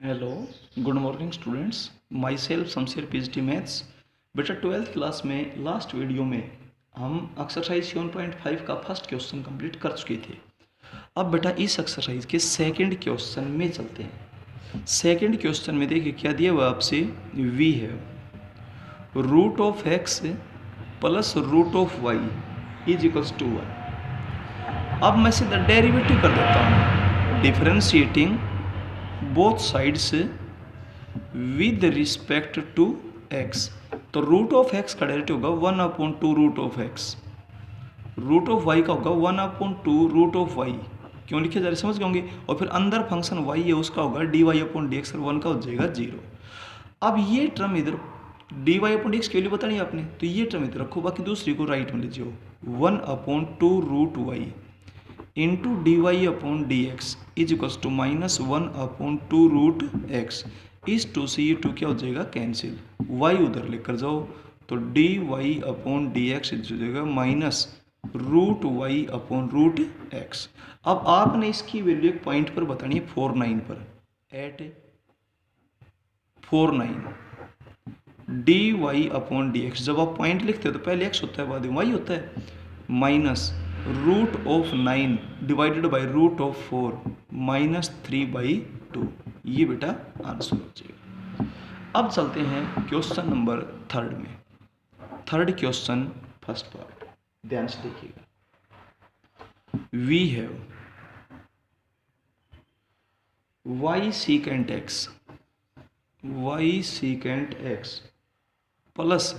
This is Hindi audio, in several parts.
Hello, good morning students. My self Shamsher PhD maths. बेटा 12th क्लास में लास्ट वीडियो में हम एक्सरसाइज 7.5 का फर्स्ट क्वेश्चन कंप्लीट कर चुके थे। अब बेटा इस एक्सरसाइज के सेकंड क्वेश्चन में चलते हैं। सेकंड क्वेश्चन में देखिए क्या दिया हुआ आपसे, वी है root of x plus root of Y is equals to 1। अब मैं सीधा डेरिवेटिव कर देता हूँ, differentiating both sides with respect to x. तो रूट ऑफ एक्स का डायरेक्ट होगा 1/2 root of X, root of Y का होगा 1/2 रूट ऑफ वाई। क्यों लिखे जा रहे समझ गए होंगे। और फिर अंदर फंक्शन वाई है उसका होगा dy/dx और 1 का हो जाएगा 0। अब ये टर्म इधर dy/dx की वैल्यू बतानी है आपने, तो ये टर्म इधर रखो, बाकी दूसरी को राइट में लीजिए 1/2 root Y into dy/dx is equals to -1/2 root X. इस 2 से ये 2 क्या हो जाएगा, कैंसिल, y उधर लेकर जाओ तो dy/dx इज हो जाएगा -√y/रूट एक्स। अब आपने इसकी वैल्यू एक पॉइंट पर बतानी है 49 पर, एट 49 dy/dx। जब आप पॉइंट लिखते हो तो पहले x होता है बाद में y होता है, माइनस √9 डिवाइडेड बाई √4 -3/2। ये बेटा आंसर हो जाएगा। अब चलते हैं क्वेश्चन नंबर थर्ड में। थर्ड क्वेश्चन फर्स्ट पार्ट ध्यान से देखिएगा। We have y secant x plus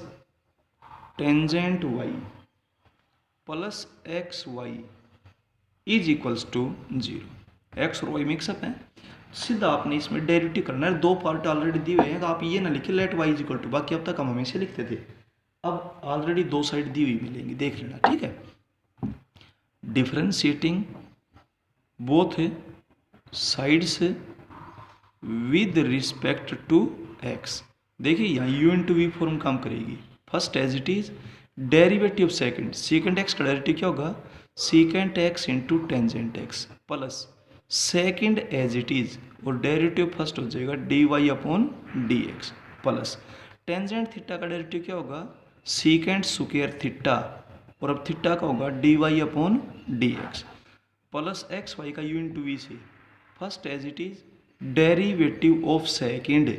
tangent y plus X Y is equals to 0। X और वाई मिक्सअप है, सीधा आपने इसमें डेरिवेटिव करना है। दो पार्ट ऑलरेडी दिए हुए हैं, तो आप ये ना लिखे let Y is equal to, बाकी अब तक हम हमेशा लिखते थे, अब ऑलरेडी दो साइड दी हुई मिलेंगी, देख लेना, ठीक है। Differentiating both sides with respect to X. देखिए यहाँ यू इंटू वी फॉर्म काम करेगी। First as it is derivative second, secant X का डेरिवेटिव क्या होगा, secant X into tangent x plus second as it is, और डेरिवेटिव फर्स्ट हो जाएगा dy/dx प्लस टेंजेंट थीटा का डेरिवेटिव क्या होगा, सेकंड स्क्वायर थीटा, और अब थीटा का होगा dy/dx प्लस एक्स वाई का यू इंटू वी से first as it is derivative of second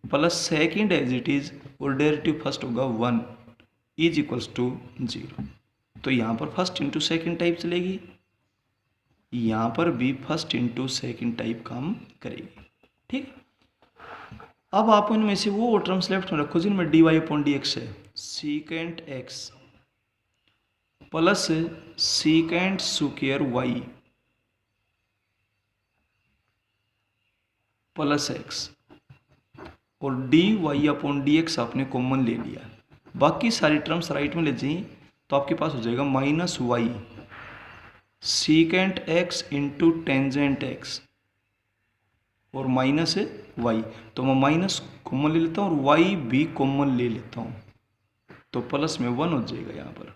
plus second as it is, और डेरिवेटिव फर्स्ट होगा 1 इज इक्वल्स टू 0। तो यहाँ पर फर्स्ट इंटू सेकेंड टाइप चलेगी, यहाँ पर भी फर्स्ट इंटू सेकेंड टाइप काम करेगी, ठीक। अब आप इनमें से वो टर्म्स लेफ्ट में रखो जिनमें dy/dx है, secant X plus secant square Y plus X, और dy/dx आपने कॉमन ले लिया, बाकी सारी टर्म्स राइट में ले जाइए तो आपके पास हो जाएगा -y second x into tangent x और माइनस y। तो मैं माइनस कॉमन ले लेता हूँ और y भी कॉमन ले लेता हूँ, तो प्लस में 1 हो जाएगा। यहाँ पर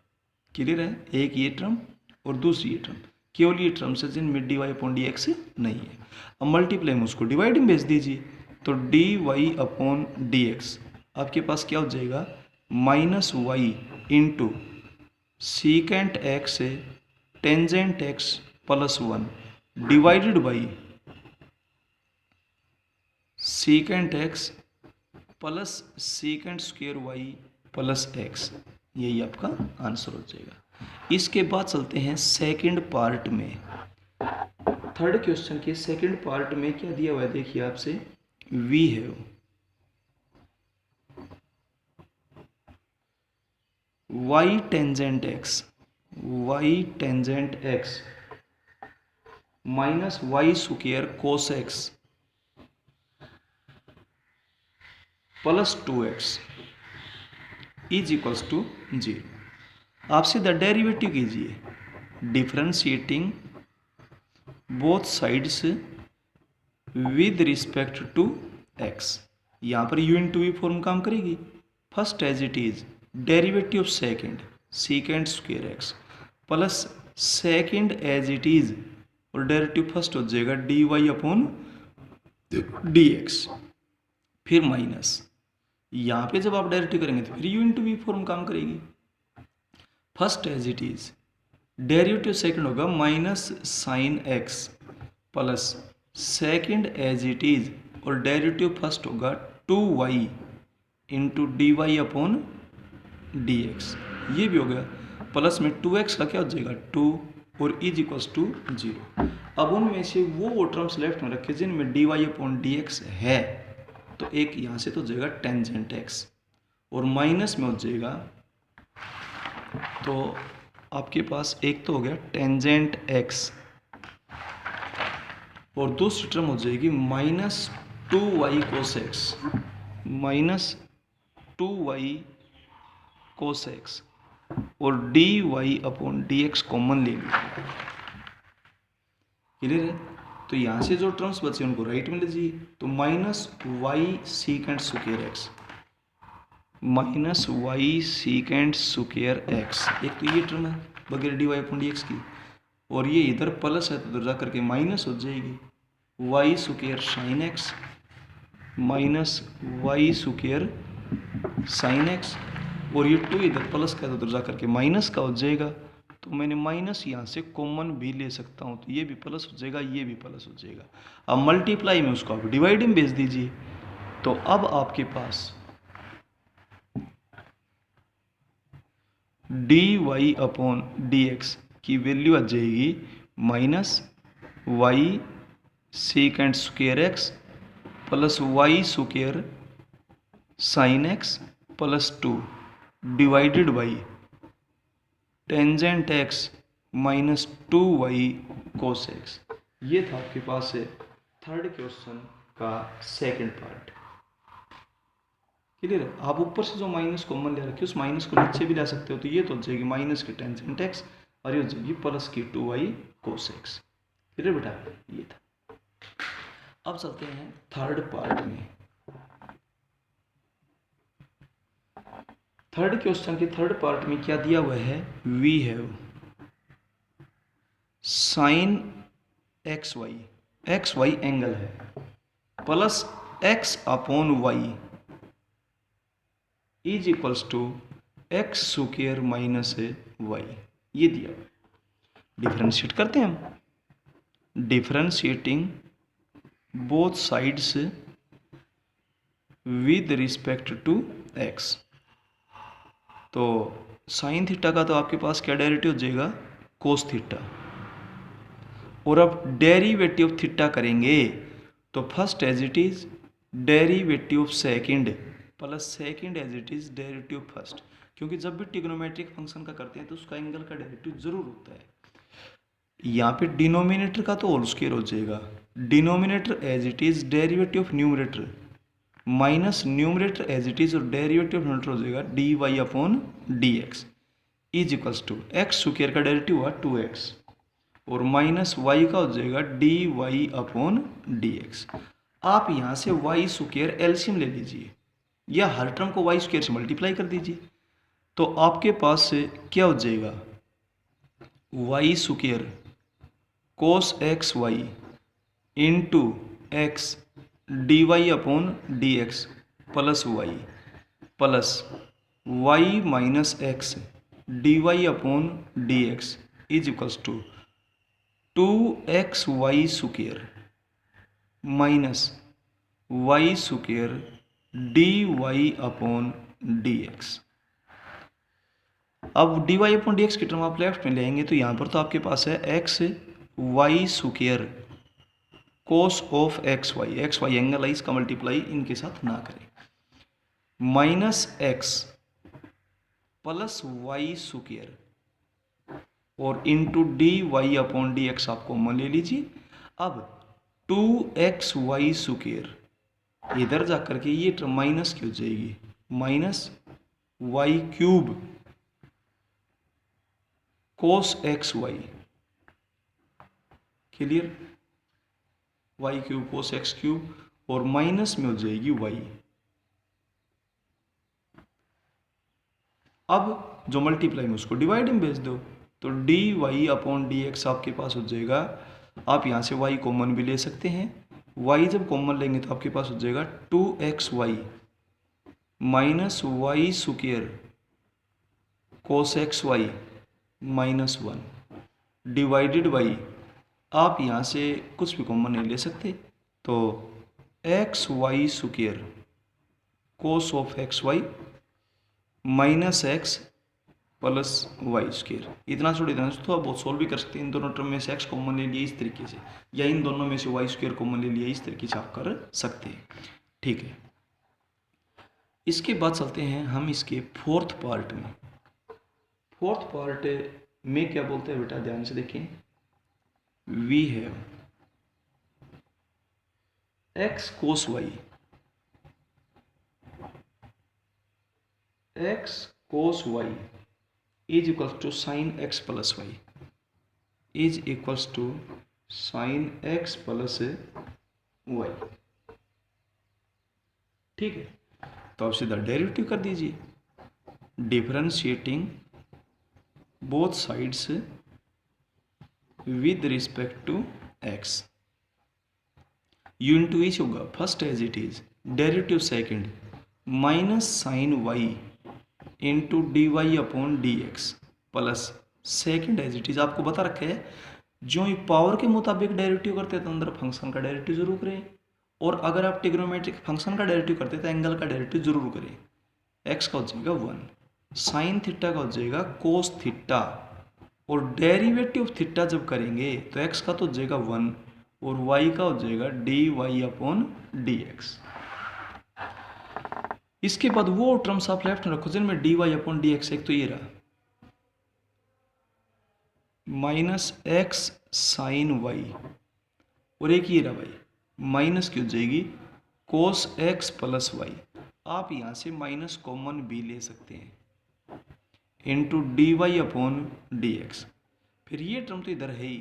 क्लियर है, एक ये टर्म और दूसरी ये टर्म, केवल ये टर्म से जिनमें dy/dx नहीं है। अब मल्टीप्लाई में उसको डिवाइड में भेज दीजिए, तो dy/dx आपके पास क्या हो जाएगा, -y into secant X tangent x plus 1 divided by secant X plus secant square Y plus X. यही आपका आंसर हो जाएगा। इसके बाद चलते हैं सेकंड पार्ट में। थर्ड क्वेश्चन के सेकंड पार्ट में क्या दिया हुआ है, देखिए आपसे, we have y tangent x minus Y square cos x plus 2x is equals to 0। आप सीधा डेरिवेटिव कीजिए, differentiating both sides with respect to x। यहाँ पर u इंटू वी फॉर्म काम करेगी। First as it is derivative of secant square x plus second as it is, और डेरिवेटिव फर्स्ट हो जाएगा dy/dx dx, फिर माइनस, यहाँ पे जब आप डायरेक्टिव करेंगे तो फिर u इंटू वी फॉर्म काम करेगी। First as it is, derivative second होगा minus sine x plus second as it is, और डेरिवेटिव फर्स्ट होगा 2y into d Y upon D x, ये भी हो गया। प्लस में 2x का क्या हो जाएगा 2 और इज इक्वल्स टू 0। अब उनमें से वो टर्म्स लेफ्ट में रखे जिनमें D Y upon D x है, तो एक यहाँ से तो हो जाएगा टेंजेंट x, और माइनस में हो जाएगा, तो आपके पास एक तो हो गया टेंजेंट x, और दूसरी टर्म हो जाएगी minus 2y cos x, minus 2y cos x, और d Y upon D x common ले लीजिए। क्लियर है? तो यहाँ से जो टर्म्स बचे उनको राइट में लीजिए, तो minus Y secant square x, minus Y secant square X, एक तो ये टर्म है बगैर D Y upon D x की, और ये इधर प्लस है तो उधर जा करके माइनस हो जाएगी, y square sine x minus Y square sine x, और ये 2 इधर प्लस का है तो उधर जा करके माइनस का हो जाएगा। तो मैंने माइनस यहाँ से कॉमन भी ले सकता हूँ, तो ये भी प्लस हो जाएगा, ये भी प्लस हो जाएगा। अब मल्टीप्लाई में उसको आप डिवाइड में भेज दीजिए, तो अब आपके पास d Y upon D x की वैल्यू आ जाएगी minus y second square x plus y square sine x plus 2 divided by tangent x minus 2y cos x. ये था आपके पास है थर्ड क्वेश्चन का सेकंड पार्ट। क्लियर है? आप ऊपर से जो माइनस कॉमन ले रखे उस माइनस को नीचे भी ला सकते हो, तो ये तो हो जाएगी माइनस की टेंजेंट एक्स और ये हो जाएगी प्लस की 2y कोस एक्स। क्लियर बेटा? ये था। अब चलते हैं थर्ड पार्ट में। थर्ड क्वेश्चन के थर्ड पार्ट में क्या दिया हुआ है, we have sine x y angle है plus x upon y is equals to x square minus y, ये दिया हुआ है। डिफरेंशिएट करते हैं हम, differentiating both sides with respect to x. तो साइन थीटा का तो आपके पास क्या डेरिवेटिव हो जाएगा, कोस थीटा, और अब डेरिवेटिव ऑफ थीटा करेंगे तो first as it is derivative of second plus second as it is derivative first, क्योंकि जब भी ट्रिग्नोमेट्रिक फंक्शन का करते हैं तो उसका एंगल का डेरिवेटिव जरूर होता है। यहाँ पे डिनोमिनेटर का तो होल स्क्वायर हो जाएगा, denominator as it is derivative of numerator minus numerator as it is और डेरिवेटिव ऑफ न्यूमरेटर हो जाएगा d Y upon D x is equals to x square का डेरिवेटिव हुआ 2x और माइनस वाई का हो जाएगा d Y upon D x. आप यहाँ से वाई स्क्वायर एलसीएम ले लीजिए या हर टर्म को वाई स्क्वायर से मल्टीप्लाई कर दीजिए, तो आपके पास से क्या हो जाएगा, y square cos x y into x d Y upon D x plus y minus x d Y upon D x is equals to 2x y square minus Y square d Y upon D x. अब d Y upon D x की टर्म आप लेफ्ट में लेंगे तो यहाँ पर तो आपके पास है x y square cos of x y angle है, इसका मल्टीप्लाई इनके साथ ना करें, minus x plus y square और into d Y upon D x आप कॉमन ले लीजिए। अब 2x वाई स्क्वायर इधर जा करके ये टर्म माइनस की हो जाएगी, minus y cube cos x y. Clear? Y cube cos x cube और माइनस में हो जाएगी वाई। अब जो मल्टीप्लाई में उसको डिवाइड में भेज दो, तो d Y upon D x आपके पास हो जाएगा, आप यहाँ से वाई कॉमन भी ले सकते हैं, y जब कॉमन लेंगे तो आपके पास हो जाएगा 2xy minus Y square cos x y minus 1 divided by, आप यहाँ से कुछ भी कॉमन नहीं ले सकते, तो x y square cos of x y minus x plus y square. इतना छोड़ इतना तो आप बहुत सोल्व भी कर सकते हैं। इन दोनों टर्म में से एक्स कॉमन ले लिए इस तरीके से, या इन दोनों में से वाई स्क्वायर कॉमन ले लिया, इस तरीके से आप कर सकते हैं। ठीक है, इसके बाद चलते हैं हम इसके फोर्थ पार्ट में। फोर्थ पार्ट में क्या बोलते हैं बेटा, ध्यान से देखें। We have x cos y, x cos y is equal to sine x plus y, is equals to sine x plus y. ठीक है, तो आप सीधा डेरिवेटिव कर दीजिए, differentiating both sides with respect to x. U into each होगा first as it is, derivative second minus sine y into d Y upon D x plus second as it is. आपको बता रखा है जो ये पावर के मुताबिक डेरिवेटिव करते हैं तो अंदर फंक्शन का डेरिवेटिव जरूर करें, और अगर आप ट्रिग्नोमेट्रिक फंक्शन का डेरिवेटिव करते हैं तो एंगल का डेरिवेटिव जरूर करें। एक्स का हो जाएगा 1, साइन थीटा का हो जाएगा कोस थीटा, और डेरिवेटिव थीटा जब करेंगे तो एक्स का तो हो जाएगा 1 और वाई का हो जाएगा d Y upon D x. इसके बाद वो टर्म्स आप लेफ्ट में रखो जिनमें D Y upon D x, एक तो ये रहा माइनस एक्स साइन वाई, और एक ये रहा भाई माइनस की हो जाएगी कोस एक्स प्लस वाई। आप यहाँ से माइनस कॉमन भी ले सकते हैं into d Y upon D x. फिर ये टर्म तो इधर है ही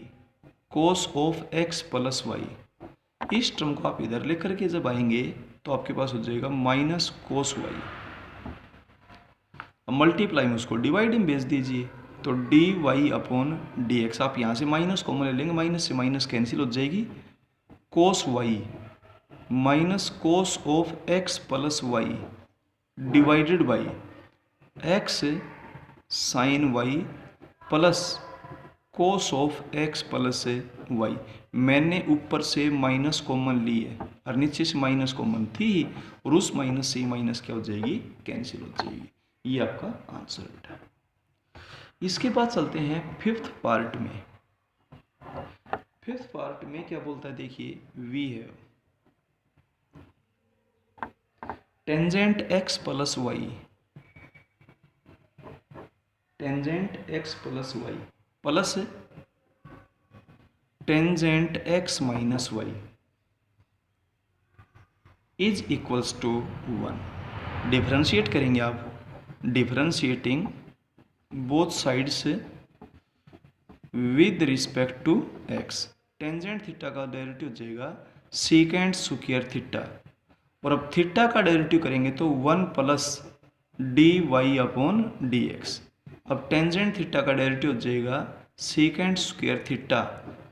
cos of x plus y, इस टर्म को आप इधर लेकर के जब आएंगे तो आपके पास हो जाएगा माइनस कोस वाई। अब मल्टीप्लाई में उसको डिवाइड में भेज दीजिए, तो d Y upon D x. आप यहाँ से माइनस कॉमन ले लेंगे, माइनस से माइनस कैंसिल हो जाएगी, cos y minus cos of x plus y divided by x sine y plus cos of x plus y. मैंने ऊपर से माइनस कॉमन ली है और नीचे से माइनस कॉमन थी, और उस माइनस से माइनस क्या हो जाएगी, कैंसिल हो जाएगी। ये आपका आंसर बेटा। इसके बाद चलते हैं फिफ्थ पार्ट में। फिफ्थ पार्ट में क्या बोलता है देखिए, we have tangent x plus y, tangent x plus y plus tangent x minus y is equals to 1। Differentiate करेंगे आप, differentiating both sides with respect to x. Tangent theta का डेरिवेटिव हो जाएगा सीकेंट स्क्वायर थीटा, और अब थीटा का डेरिवेटिव करेंगे तो 1 plus d Y upon D x. अब टेंजेंट थीटा का डेरिवेटिव हो जाएगा सीकेंट स्क्वायर थीटा,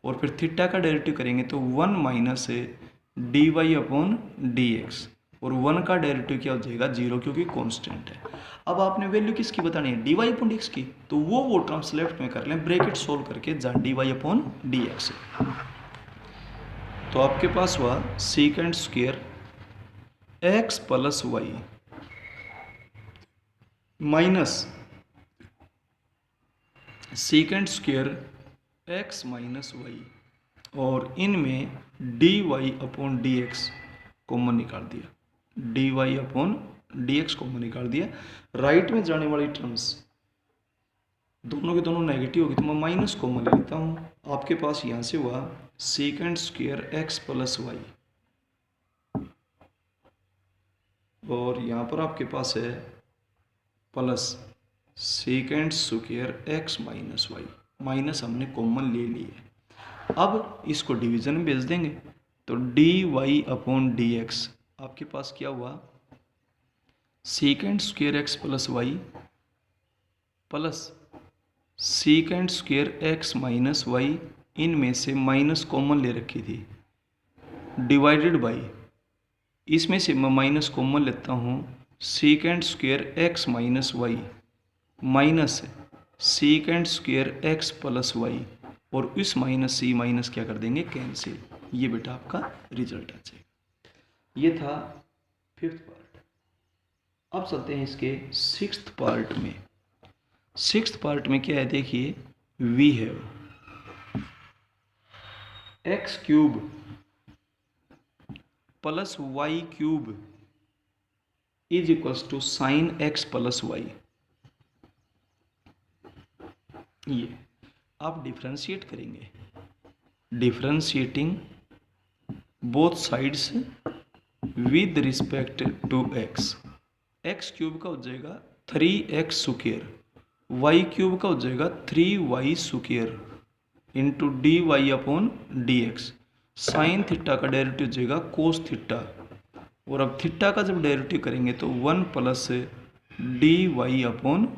और फिर थीटा का डेरिवेटिव करेंगे तो 1 minus d Y upon D x, और 1 का डेरिवेटिव क्या हो जाएगा 0, क्योंकि कांस्टेंट है। अब आपने वैल्यू किसकी बतानी है, d Y upon D x की, तो वो टर्म्स लेफ्ट में कर लें ब्रैकेट सोल्व करके, जहाँ d Y upon D x है। तो आपके पास हुआ secant square x plus y minus secant square x minus y, और इनमें d Y upon D x common निकाल दिया, d Y upon D x common निकाल दिया। राइट में जाने वाली टर्म्स दोनों के दोनों नेगेटिव होगी, तो मैं माइनस कॉमन ले लेता हूँ। आपके पास यहाँ से हुआ secant square x plus y, और यहाँ पर आपके पास है plus secant square x minus y, minus हमने कॉमन ले लिए। अब इसको डिवीजन में भेज देंगे, तो d Y upon D x आपके पास क्या हुआ, secant square x plus y plus secant square x minus y, इनमें से माइनस कॉमन ले रखी थी, डिवाइडेड बाई, इसमें से मैं माइनस कॉमन लेता हूँ, second square x minus y minus second square x plus y, और इस माइनस से माइनस क्या कर देंगे, कैंसिल। ये बेटा आपका रिजल्ट आ जाएगा। ये था फिफ्थ पार्ट। अब चलते हैं इसके सिक्स्थ पार्ट में। सिक्स्थ पार्ट में क्या है देखिए, we have x cube plus y cube is equals to sine x plus y. ये आप डिफ्रेंशिएट करेंगे, differentiating both sides with respect to x. X cube का हो जाएगा 3x स्क्वायर, वाई क्यूब का हो जाएगा 3y square into d Y upon D x. Sine theta का डेरिवेटिव हो जाएगा कोस थीटा, और अब थीटा का जब डेरिवेटिव करेंगे तो 1 plus d Y upon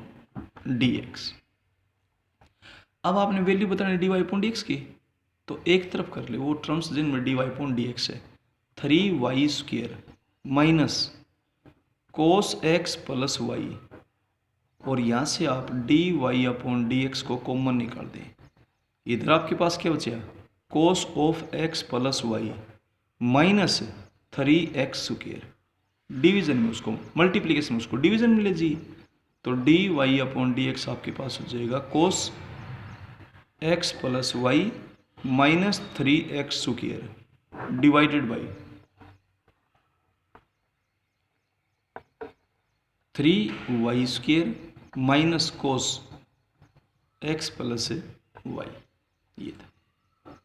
D x. अब आपने वैल्यू बतानी d Y upon D x की, तो एक तरफ कर ले वो टर्म्स जिनमें D Y upon D x है, 3y square minus cos x plus y, और यहाँ से आप d Y upon D x को कॉमन निकाल दें। इधर आपके पास क्या बचा, cos of x plus y minus 3x square, division में उसको मल्टीप्लीकेशन में उसको डिवीजन में ले जी, तो d Y upon D x आपके पास हो जाएगा cos x plus y minus 3x square divided by 3y square minus cos x plus y. ये था,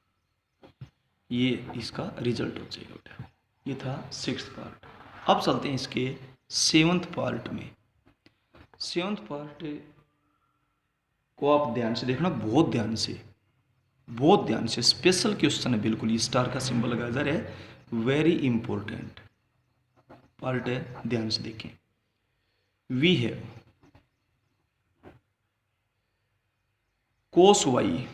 ये इसका रिजल्ट हो जाएगा बेटा। ये था सिक्स्थ पार्ट। अब चलते हैं इसके सेवंथ पार्ट में। सेवंथ पार्ट को आप ध्यान से देखना, बहुत ध्यान से, स्पेशल क्वेश्चन है बिल्कुल। ये स्टार का सिंबल लगाया जा रहा है, वेरी इंपॉर्टेंट पार्ट है, ध्यान से देखें। We have cos y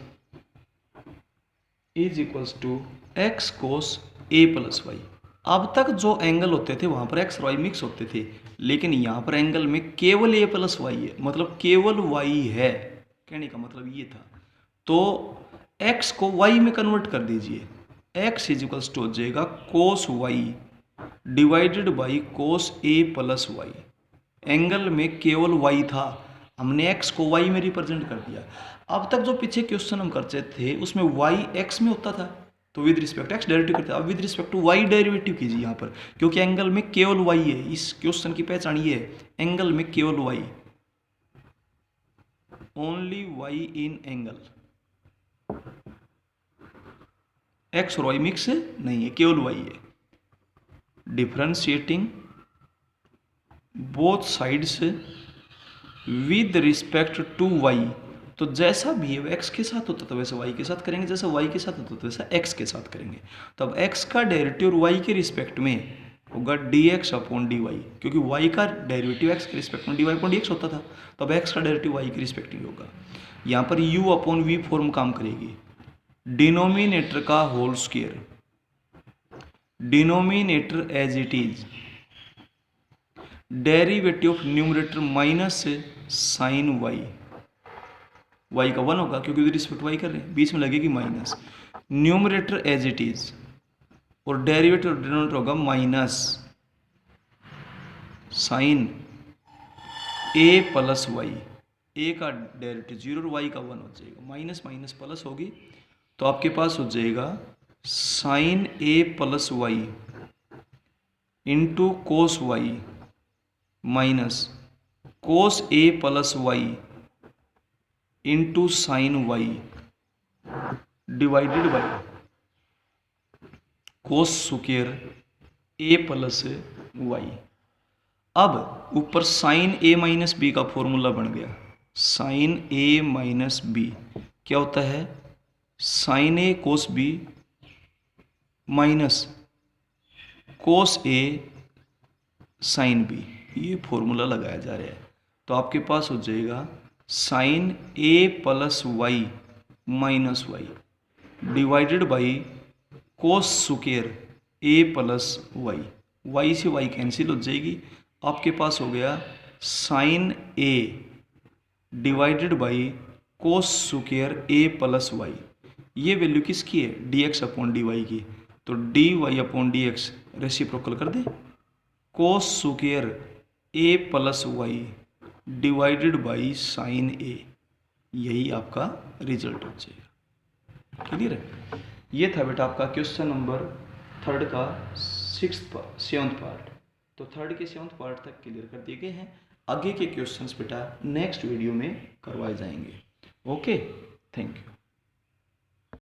is equals to x cos a plus y. अब तक जो एंगल होते थे वहां पर एक्स और वाई मिक्स होते थे, लेकिन यहां पर एंगल में केवल ए प्लस वाई है, मतलब केवल वाई है, कहने का मतलब ये था। तो एक्स को वाई में कन्वर्ट कर दीजिए, एक्स इज इक्वल्स टू हो जाएगा cos y divided by cos a plus y. Angle में केवल वाई था, हमने एक्स को वाई में रिप्रेजेंट कर दिया। अब तक जो पीछे क्वेश्चन हम करते थे उसमें वाई एक्स में होता था, तो विद रिस्पेक्ट एक्स डेरिवेटिव करते हैं। अब with respect to y derivative कीजिए यहाँ पर, क्योंकि एंगल में केवल वाई है। इस क्वेश्चन की पहचान ये है, एंगल में केवल y, only y in angle. X और वाई मिक्स नहीं है, केवल वाई है। Differentiating both sides with respect to y, तो जैसा बिहेव एक्स के साथ होता था वैसे वाई के साथ करेंगे, जैसा वाई के साथ होता था वैसा एक्स के साथ करेंगे। तो अब एक्स का डेरिवेटिव वाई के रिस्पेक्ट में होगा d x upon d y, क्योंकि वाई का डेरिवेटिव एक्स के रिस्पेक्ट में d Y upon D x होता था, तो अब एक्स का डेरिवेटिव वाई के रिस्पेक्ट में होगा। यहाँ पर यू अपॉन वी फॉर्म काम करेगी, डिनोमिनेटर का whole square, denominator as it is, derivative of numerator minus sine y, y का 1 होगा क्योंकि विद रिस्पेक्ट वाई कर रहे हैं, बीच में लगेगी minus, numerator as it is, और डेरिवेटिव ऑफ डिनोमिनेटर होगा minus sine a plus y. A का डेरिवेटिव 0 और वाई का 1 हो जाएगा, माइनस माइनस प्लस होगी, तो आपके पास हो जाएगा sine a plus y into cos y minus cos a plus y into sine y divided by cos square a plus y. अब ऊपर साइन ए माइनस बी का फॉर्मूला बन गया, साइन ए माइनस बी क्या होता है, sine a cos b minus cos a sine b, ये फॉर्मूला लगाया जा रहा है। तो आपके पास हो जाएगा sine a plus y minus y divided by cos square a plus y, y से वाई कैंसिल हो जाएगी, आपके पास हो गया sine a divided by cos square a plus y. ये वैल्यू किसकी है, d x upon d y की, तो d Y upon D x reciprocal कर दे, cos square a plus y divided by sine a, यही आपका रिजल्ट हो जाएगा। क्लियर है? ये था बेटा आपका क्वेश्चन नंबर 3 का 7th पार्ट। तो 3rd के 7th पार्ट तक क्लियर कर दिए गए हैं। आगे के क्वेश्चंस बेटा नेक्स्ट वीडियो में करवाए जाएंगे। Okay, thank you.